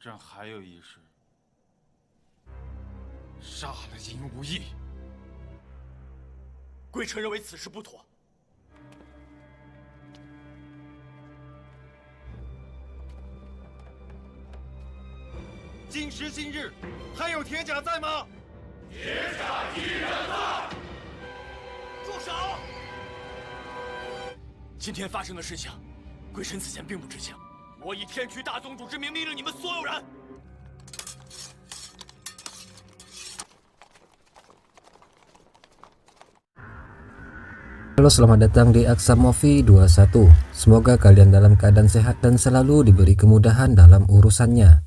上还有一事，杀了殷无义。贵臣认为此事不妥。今时今日，还有铁甲在吗？铁甲依然在。住手！今天发生的事情，贵臣此前并不知情。我以天渠大宗主之名命令你们所有人。Halo, selamat datang di Aksa Movie 21. Semoga kalian dalam keadaan sehat dan selalu diberi kemudahan dalam urusannya.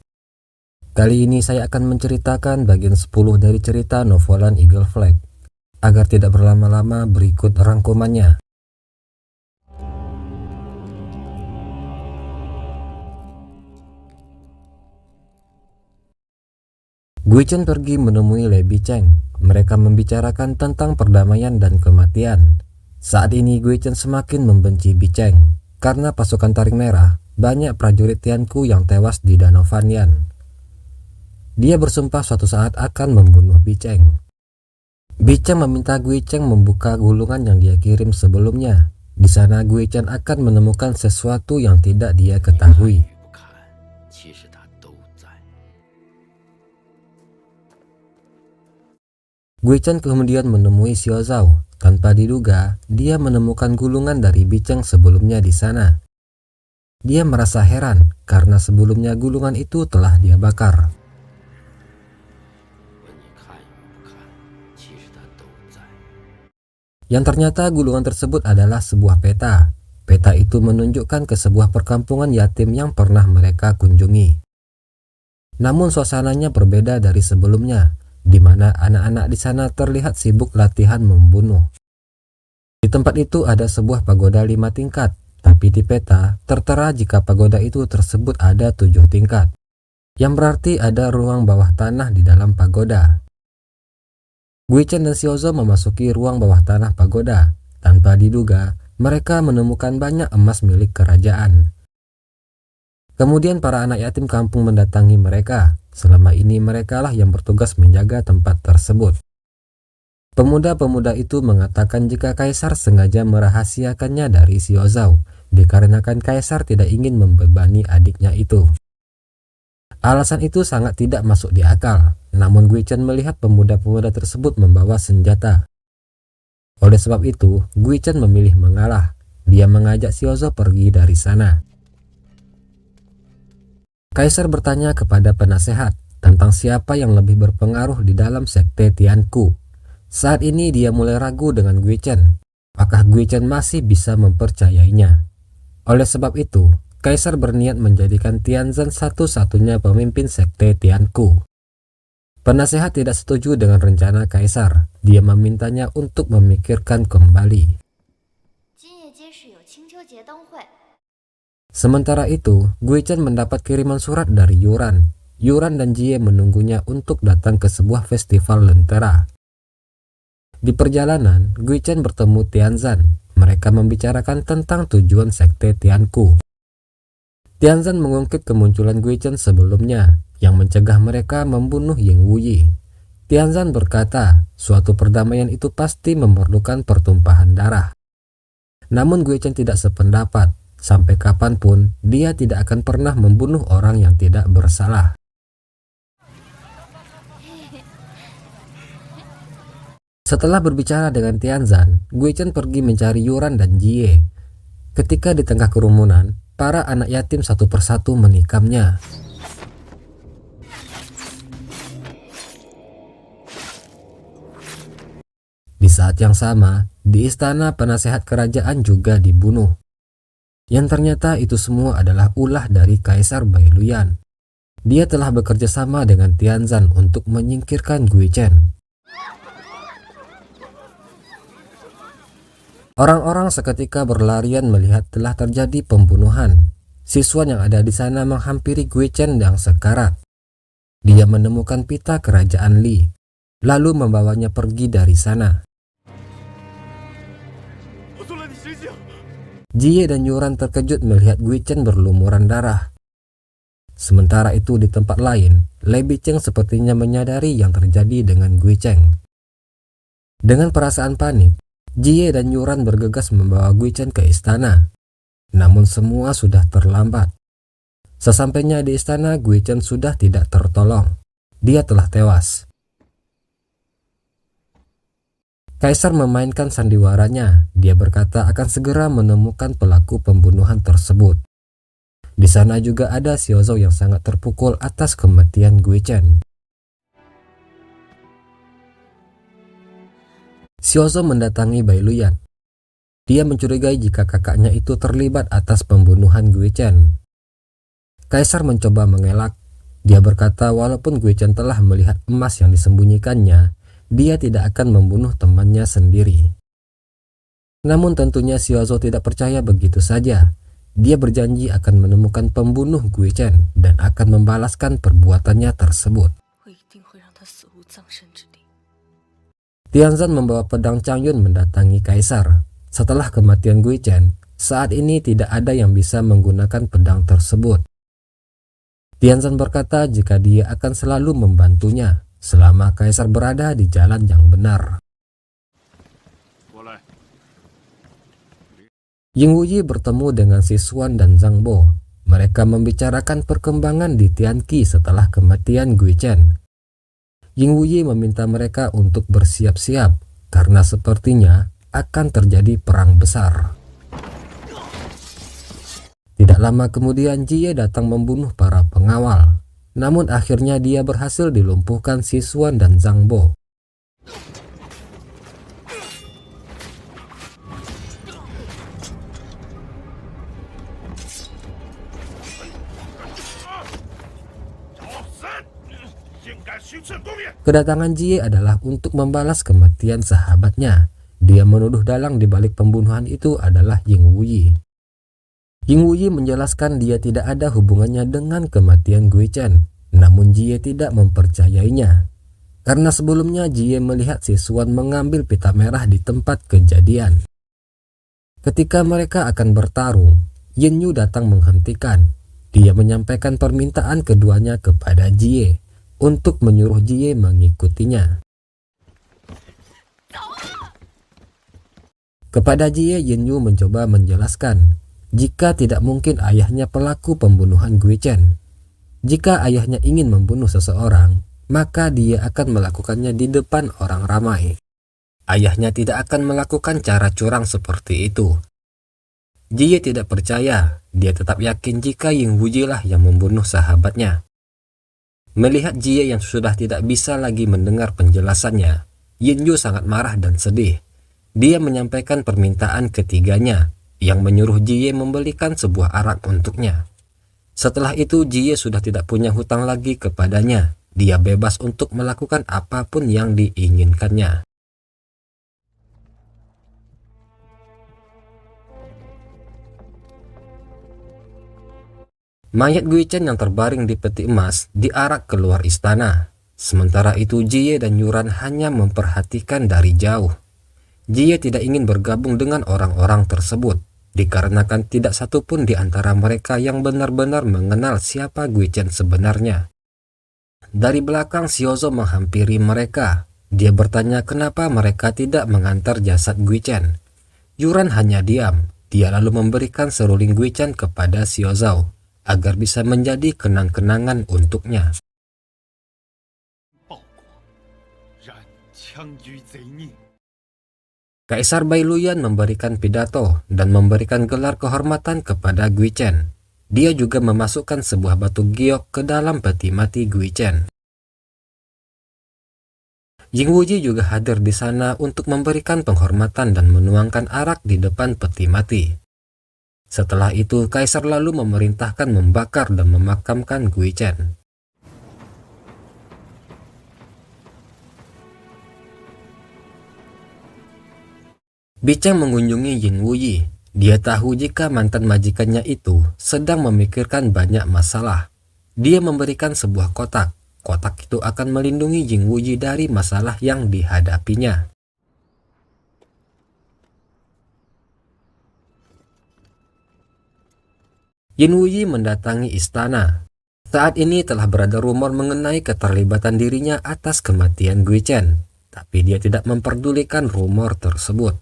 Kali ini saya akan menceritakan bagian 10 dari cerita novelan Eagle Flag. Agar tidak berlama-lama, berikut rangkumannya. Guichen pergi menemui Lei Bicheng. Mereka membicarakan tentang perdamaian dan kematian. Saat ini Guichen semakin membenci Bicheng karena pasukan Taring Merah banyak prajurit Tianku yang tewas di Danau Fanyan. Dia bersumpah suatu saat akan membunuh Bicheng. Bicheng meminta Guichen membuka gulungan yang dia kirim sebelumnya. Di sana Guichen akan menemukan sesuatu yang tidak dia ketahui. Guichen kemudian menemui Xiao Zhao. Tanpa diduga, dia menemukan gulungan dari Bicheng sebelumnya di sana. Dia merasa heran karena sebelumnya gulungan itu telah dia bakar. Yang ternyata gulungan tersebut adalah sebuah peta. Peta itu menunjukkan ke sebuah perkampungan yatim yang pernah mereka kunjungi. Namun suasananya berbeda dari sebelumnya, di mana anak-anak di sana terlihat sibuk latihan membunuh. Di tempat itu ada sebuah pagoda 5 tingkat, tapi di peta tertera jika pagoda itu tersebut ada 7 tingkat, yang berarti ada ruang bawah tanah di dalam pagoda. Guichen dan Xiao Zhao memasuki ruang bawah tanah pagoda. Tanpa diduga, mereka menemukan banyak emas milik kerajaan. Kemudian para anak yatim kampung mendatangi mereka. Selama ini merekalah yang bertugas menjaga tempat tersebut. Pemuda-pemuda itu mengatakan jika kaisar sengaja merahasiakannya dari Xiao Zhao, dikarenakan kaisar tidak ingin membebani adiknya itu. Alasan itu sangat tidak masuk di akal, namun Guichen melihat pemuda-pemuda tersebut membawa senjata. Oleh sebab itu, Guichen memilih mengalah. Dia mengajak Xiao Zhao pergi dari sana. Kaisar bertanya kepada penasehat tentang siapa yang lebih berpengaruh di dalam sekte Tianku. Saat ini dia mulai ragu dengan Guichen. Apakah Guichen masih bisa mempercayainya? Oleh sebab itu, Kaisar berniat menjadikan Tianzan satu-satunya pemimpin sekte Tianku. Penasehat tidak setuju dengan rencana Kaisar. Dia memintanya untuk memikirkan kembali. Sementara itu, Guichen mendapat kiriman surat dari Yuran. Yuran dan Jie menunggunya untuk datang ke sebuah festival lentera. Di perjalanan, Guichen bertemu Tianzan. Mereka membicarakan tentang tujuan sekte Tianku. Tianzan mengungkit kemunculan Guichen sebelumnya, yang mencegah mereka membunuh Ying Wuyi. Tianzan berkata, suatu perdamaian itu pasti memerlukan pertumpahan darah. Namun Guichen tidak sependapat. Sampai kapanpun, dia tidak akan pernah membunuh orang yang tidak bersalah. Setelah berbicara dengan Tianzan, Guichen pergi mencari Yuran dan Jie. Ketika di tengah kerumunan, para anak yatim satu persatu menikamnya. Di saat yang sama, di istana penasehat kerajaan juga dibunuh. Yang ternyata itu semua adalah ulah dari Kaisar Bailuyan. Dia telah bekerja sama dengan Tianzan untuk menyingkirkan Guichen. Orang-orang seketika berlarian melihat telah terjadi pembunuhan. Siswan yang ada di sana menghampiri Guichen yang sekarat. Dia menemukan pita kerajaan Li, lalu membawanya pergi dari sana. Jie dan Yuran terkejut melihat Guichen berlumuran darah. Sementara itu di tempat lain, Lei Bicheng sepertinya menyadari yang terjadi dengan Gui Cheng. Dengan perasaan panik, Jie dan Yuran bergegas membawa Gui Cheng ke istana. Namun semua sudah terlambat. Sesampainya di istana, Gui Cheng sudah tidak tertolong. Dia telah tewas. Kaisar memainkan sandiwaranya. Dia berkata akan segera menemukan pelaku pembunuhan tersebut. Di sana juga ada Xiao Zhou yang sangat terpukul atas kematian Gui Cheng. Xiao Zhou mendatangi Bai Luyan. Dia mencurigai jika kakaknya itu terlibat atas pembunuhan Gui Cheng. Kaisar mencoba mengelak. Dia berkata walaupun Gui Cheng telah melihat emas yang disembunyikannya, dia tidak akan membunuh temannya sendiri. Namun tentunya Xiao Zhou tidak percaya begitu saja. Dia berjanji akan menemukan pembunuh Gui Cheng dan akan membalaskan perbuatannya tersebut. Tianzan membawa pedang Changyun mendatangi Kaisar. Setelah kematian Gui Cheng, saat ini tidak ada yang bisa menggunakan pedang tersebut. Tianzan berkata jika dia akan selalu membantunya selama Kaisar berada di jalan yang benar. Ying Wuyi bertemu dengan Sisuan dan Zhang Bo. Mereka membicarakan perkembangan di Tianqi setelah kematian Gui Cheng. Ying Wuyi meminta mereka untuk bersiap-siap karena sepertinya akan terjadi perang besar. Tidak lama kemudian Jie datang membunuh para pengawal. Namun akhirnya dia berhasil dilumpuhkan Sisuan dan Zhang Bo. Kedatangan Jie adalah untuk membalas kematian sahabatnya. Dia menuduh dalang di balik pembunuhan itu adalah Ying Wuyi. Ying Wuyi menjelaskan dia tidak ada hubungannya dengan kematian Gui Cheng. Namun Jie tidak mempercayainya. Karena sebelumnya Jie melihat Sisuan mengambil pita merah di tempat kejadian. Ketika mereka akan bertarung, Yin Yu datang menghentikan. Dia menyampaikan permintaan keduanya kepada Jie untuk menyuruh Jie mengikutinya. Kepada Jie, Yin Yu mencoba menjelaskan jika tidak mungkin ayahnya pelaku pembunuhan Gui Cheng. Jika ayahnya ingin membunuh seseorang, maka dia akan melakukannya di depan orang ramai. Ayahnya tidak akan melakukan cara curang seperti itu. Jie tidak percaya. Dia tetap yakin jika Ying Wuyi lah yang membunuh sahabatnya. Melihat Jie yang sudah tidak bisa lagi mendengar penjelasannya, Yin Yu sangat marah dan sedih. Dia menyampaikan permintaan ketiganya, yang menyuruh Jie membelikan sebuah arak untuknya. Setelah itu Jie sudah tidak punya hutang lagi kepadanya. Dia bebas untuk melakukan apapun yang diinginkannya. Mayat Gui Cheng yang terbaring di peti emas diarak keluar istana. Sementara itu Jie dan Yuran hanya memperhatikan dari jauh. Jie tidak ingin bergabung dengan orang-orang tersebut, dikarenakan tidak satupun di antara mereka yang benar-benar mengenal siapa Gui Cheng sebenarnya. Dari belakang Xiao Zhou menghampiri mereka. Dia bertanya kenapa mereka tidak mengantar jasad Gui Cheng. Yuran hanya diam. Dia lalu memberikan seruling Gui Cheng kepada Xiao Zhou agar bisa menjadi kenang-kenangan untuknya. Kaisar Bai Luyan memberikan pidato dan memberikan gelar kehormatan kepada Gui Cheng. Dia juga memasukkan sebuah batu giok ke dalam peti mati Gui Cheng. Ying Wuyi juga hadir di sana untuk memberikan penghormatan dan menuangkan arak di depan peti mati. Setelah itu, Kaisar lalu memerintahkan membakar dan memakamkan Gui Cheng. Bicheng mengunjungi Yin Wuyi. Dia tahu jika mantan majikannya itu sedang memikirkan banyak masalah. Dia memberikan sebuah kotak. Kotak itu akan melindungi Ying Wuyi dari masalah yang dihadapinya. Yin Wuyi mendatangi istana. Saat ini telah berada rumor mengenai keterlibatan dirinya atas kematian Gui Chen, tapi dia tidak memperdulikan rumor tersebut.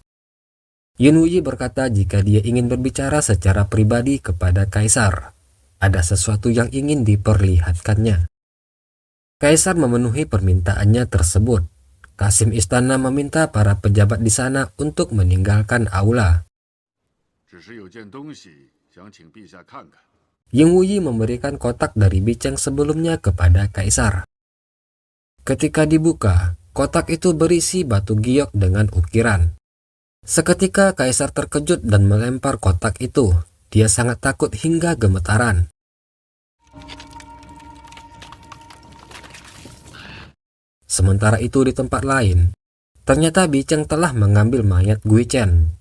Yun Wuyi berkata jika dia ingin berbicara secara pribadi kepada Kaisar, ada sesuatu yang ingin diperlihatkannya. Kaisar memenuhi permintaannya tersebut. Kasim istana meminta para pejabat di sana untuk meninggalkan aula. Ying Wuyi memberikan kotak dari biceng sebelumnya kepada Kaisar. Ketika dibuka, kotak itu berisi batu giok dengan ukiran. Seketika Kaisar terkejut dan melempar kotak itu. Dia sangat takut hingga gemetaran. Sementara itu di tempat lain, ternyata Bicheng telah mengambil mayat Gui Chen.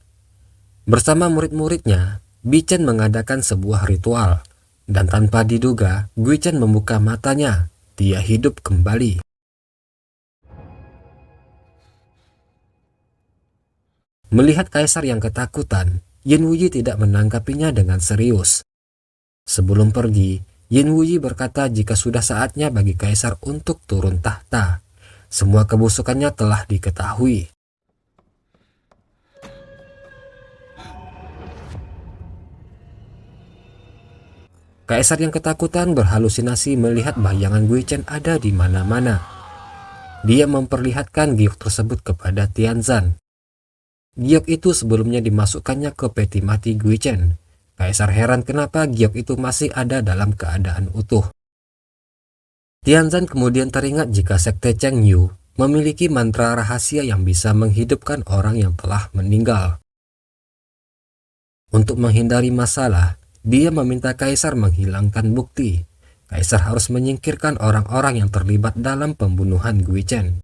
Bersama murid-muridnya, Bicheng mengadakan sebuah ritual, dan tanpa diduga, Gui Chen membuka matanya. Dia hidup kembali. Melihat Kaisar yang ketakutan, Yin Wuyi tidak menanggapinya dengan serius. Sebelum pergi, Yin Wuyi berkata jika sudah saatnya bagi Kaisar untuk turun tahta. Semua kebusukannya telah diketahui. Kaisar yang ketakutan berhalusinasi melihat bayangan Gui Chen ada di mana-mana. Dia memperlihatkan giok tersebut kepada Tianzan. Giok itu sebelumnya dimasukkannya ke peti mati Gui Chen. Kaisar heran kenapa giok itu masih ada dalam keadaan utuh. Tianzan kemudian teringat jika sekte Cheng Yu memiliki mantra rahasia yang bisa menghidupkan orang yang telah meninggal. Untuk menghindari masalah, dia meminta Kaisar menghilangkan bukti. Kaisar harus menyingkirkan orang-orang yang terlibat dalam pembunuhan Gui Chen.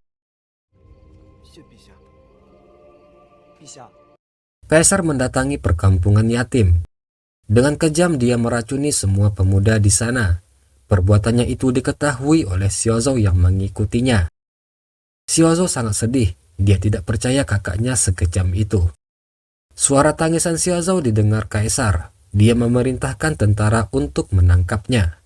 Kaisar mendatangi perkampungan yatim. Dengan kejam dia meracuni semua pemuda di sana. Perbuatannya itu diketahui oleh Xiaozhou yang mengikutinya. Xiaozhou sangat sedih, dia tidak percaya kakaknya sekejam itu. Suara tangisan Xiaozhou didengar Kaisar. Dia memerintahkan tentara untuk menangkapnya.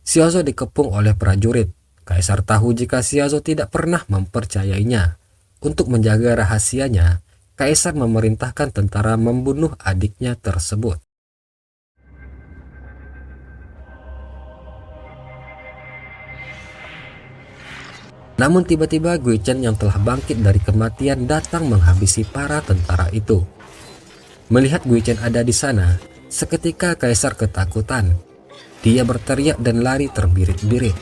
Xiaozhou dikepung oleh prajurit. Kaisar tahu jika Xiaozhou tidak pernah mempercayainya. Untuk menjaga rahasianya, Kaisar memerintahkan tentara membunuh adiknya tersebut. Namun tiba-tiba Gui Chen yang telah bangkit dari kematian datang menghabisi para tentara itu. Melihat Gui Chen ada di sana, seketika Kaisar ketakutan. Dia berteriak dan lari terbirit-birit.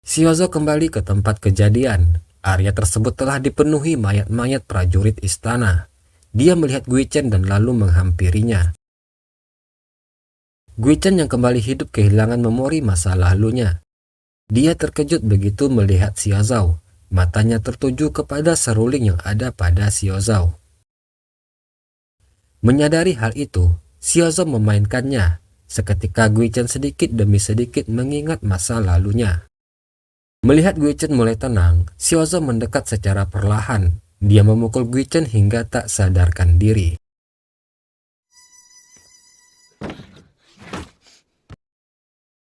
Xiaozhou kembali ke tempat kejadian. Area tersebut telah dipenuhi mayat-mayat prajurit istana. Dia melihat Gui Chen dan lalu menghampirinya. Gui Chen yang kembali hidup kehilangan memori masa lalunya. Dia terkejut begitu melihat Xiaozhou. Matanya tertuju kepada seruling yang ada pada Xiaozhou. Menyadari hal itu, Xiaozhou memainkannya. Seketika Gui Chen sedikit demi sedikit mengingat masa lalunya. Melihat Gui Chen mulai tenang, Xiaozhou mendekat secara perlahan. Dia memukul Gui Chen hingga tak sadarkan diri.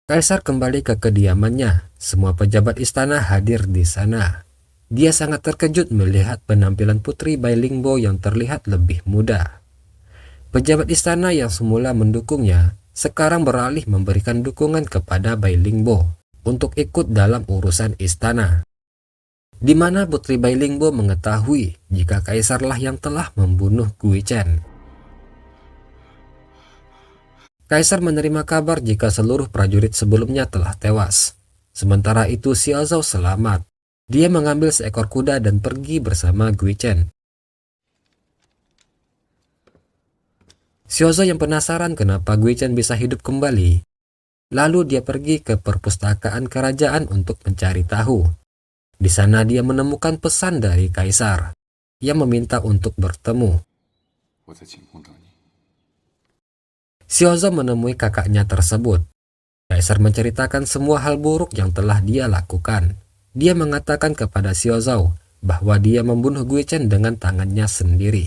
Kaisar kembali ke kediamannya. Semua pejabat istana hadir di sana. Dia sangat terkejut melihat penampilan Putri Bai Lingbo yang terlihat lebih muda. Pejabat istana yang semula mendukungnya, sekarang beralih memberikan dukungan kepada Bai Lingbo untuk ikut dalam urusan istana. Di mana Putri Bai Lingbo mengetahui jika Kaisarlah yang telah membunuh Gui Chen. Kaisar menerima kabar jika seluruh prajurit sebelumnya telah tewas. Sementara itu Xiaozhou selamat. Dia mengambil seekor kuda dan pergi bersama Gui Chen. Xiaozhou yang penasaran kenapa Gui Chen bisa hidup kembali, lalu dia pergi ke perpustakaan kerajaan untuk mencari tahu. Di sana dia menemukan pesan dari Kaisar yang meminta untuk bertemu. Xiaozhou menemui kakaknya tersebut. Kaisar menceritakan semua hal buruk yang telah dia lakukan. Dia mengatakan kepada Xiaozhou bahwa dia membunuh Gui Chen dengan tangannya sendiri.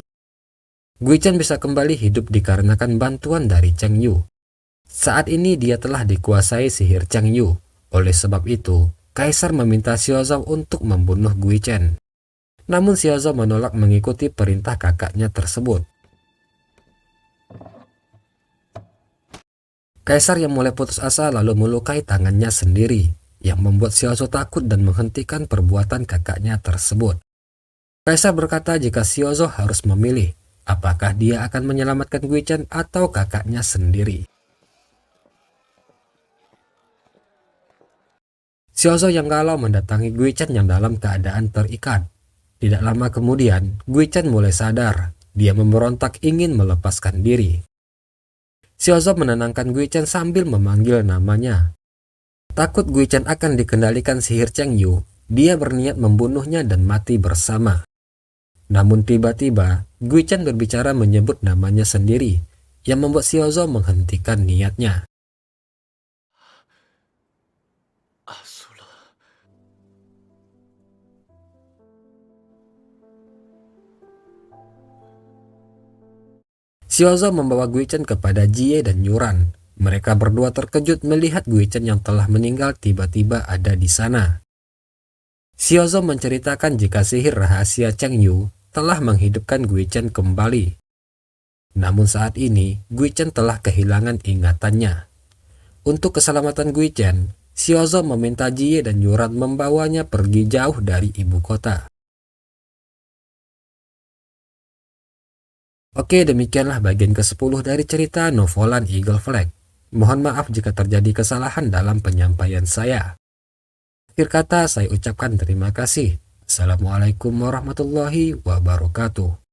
Gui Chen bisa kembali hidup dikarenakan bantuan dari Cheng Yu. Saat ini dia telah dikuasai sihir Cheng Yu. Oleh sebab itu, Kaisar meminta Xiaozhou untuk membunuh Gui Chen. Namun Xiaozhou menolak mengikuti perintah kakaknya tersebut. Kaisar yang mulai putus asa lalu melukai tangannya sendiri, yang membuat Xiaozhou takut dan menghentikan perbuatan kakaknya tersebut. Kaisar berkata jika Xiaozhou harus memilih, apakah dia akan menyelamatkan Gui Chen atau kakaknya sendiri. Xiaozhou yang galau mendatangi Gui Chen yang dalam keadaan terikat. Tidak lama kemudian, Gui Chen mulai sadar. Dia memberontak ingin melepaskan diri. Xiaozhou menenangkan Gui Chen sambil memanggil namanya. Takut Gui Chen akan dikendalikan sihir Cheng Yu, dia berniat membunuhnya dan mati bersama. Namun tiba-tiba, Gui Chen berbicara menyebut namanya sendiri, yang membuat Xiaozhou menghentikan niatnya. Xiaozhou membawa Gui Chen kepada Jie dan Yuran. Mereka berdua terkejut melihat Gui Chen yang telah meninggal tiba-tiba ada di sana. Xiaozhou menceritakan jika sihir rahasia Cheng Yu telah menghidupkan Gui Chen kembali. Namun saat ini, Gui Chen telah kehilangan ingatannya. Untuk keselamatan Gui Chen, Xiaozhou meminta Jie dan Yuran membawanya pergi jauh dari ibu kota. Oke, demikianlah bagian ke-10 dari cerita Novolan Eagle Flag. Mohon maaf jika terjadi kesalahan dalam penyampaian saya. Akhir kata, saya ucapkan terima kasih. Assalamualaikum warahmatullahi wabarakatuh.